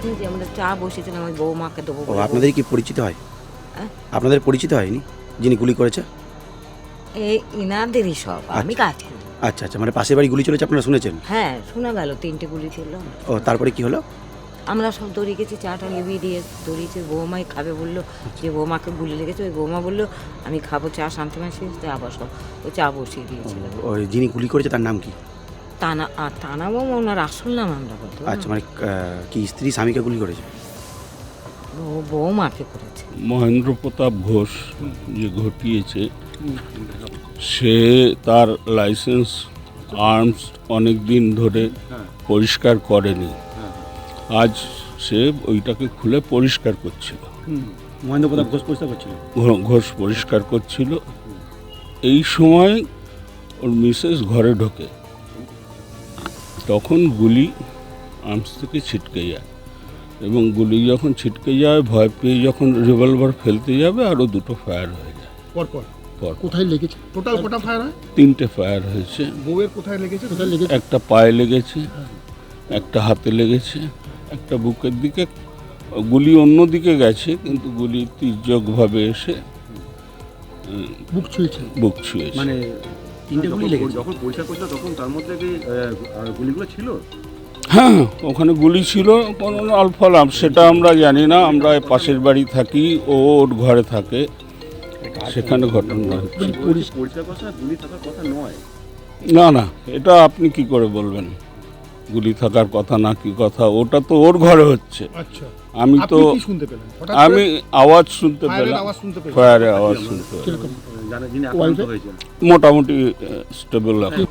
শুনেছি, আমাদের চা বসেছিলাম ওই বৌমাকে দেবো ও বলে। আপনাদের কি পরিচিত হয়? হ্যাঁ? আপনাদের পরিচিত হয়নি যিনি গুলি করেছে? এই ইনাদেরই সব, আমি কাজ করি। আচ্ছা আচ্ছা, মানে পাশের বাড়ি গুলি চলেছে আপনারা শুনেছেন? হ্যাঁ, শোনা গেল 3টে গুলি ছিল। ও তারপরে কি হলো? আমরা সব দৌড়ে গেছি, চাটা নিবিয়ে দিয়ে দৌড়িয়েছি। বৌমাই খাবে বললো, যে বৌমাকে গুলি লেগেছে ওই বৌমা বললো আমি খাবো চা, শান্তি মাসি আবার সব ও চা বসিয়ে দিয়েছিল। ওই যিনি গুলি করেছে তার নাম কি? টানা বৌমা, ওনার আসল নাম আমরা বলতে পারবো না। আচ্ছা, মানে কি স্ত্রী স্বামীকে গুলি করেছে? ও বৌমাকে করেছে। মহেন্দ্র প্রতাপ ঘোষ যে ঘটিয়েছে, সে তার লাইসেন্স আর্মস অনেক দিন ধরে পরিষ্কার করেনি। আজ সে ওইটাকে খুলে পরিষ্কার করছিল। মহেন্দ্র প্রতাপ ঘোষ পরিষ্কার করছিল। ঘোষ পরিষ্কার করছিল। এই সময় ওর মিসেস ঘরে ঢোকে, তখন গুলি আর্মস থেকে ছিটকে যায়, এবং গুলি যখন ছিটকে যায় ভয় পেয়ে যখন রিভলভার ফেলতে যাবে আরও দুটো ফায়ার হয়ে যায়। পরপর পর কোথায় লেগেছে? টোটাল কটা ফায়ার হয়? 3টে ফায়ার হয়েছে। বউয়ের কোথায় লেগেছে? কোথায় লেগেছে? একটা পায়ে লেগেছে, একটা হাতে লেগেছে, একটা বুকের দিকে। গুলি অন্য দিকে গেছে, কিন্তু গুলি তির্যকভাবে এসে বুক ছুঁয়েছে। বুক ছুঁয়েছে। মানে 3টে গুলি লেগেছে? যখন পরিষ্কার করছিল তখন তার মধ্যে কি গুলিগুলো ছিল? হ্যাঁ, ওখানে গুলি ছিল, কোনো অল্প লাভ সেটা আমরা জানি না। আমরা পাশের বাড়ি থাকি, ও ওর ঘরে থাকে, সেখানে ঘটনা হচ্ছে। পরিষ্কার করছে গুলি থাকার কথা নয়। না না, এটা আপনি কি করে বলবেন গুলি থাকার কথা না কি কথা? ওটা তো ওর ঘরে হচ্ছে। আচ্ছা, আমি তো আপনি কি শুনতে পেলেন? হঠাৎ আমি আওয়াজ শুনতে ফায়ারের পেলাম, আওয়াজ শুনতে পেলেন? ফায়ারের আওয়াজ শুনতে পেলাম। কিরকম? যিনি আক্রান্ত ওয়াইফে? হয়েছেন মোটামুটি স্টেবল এখন।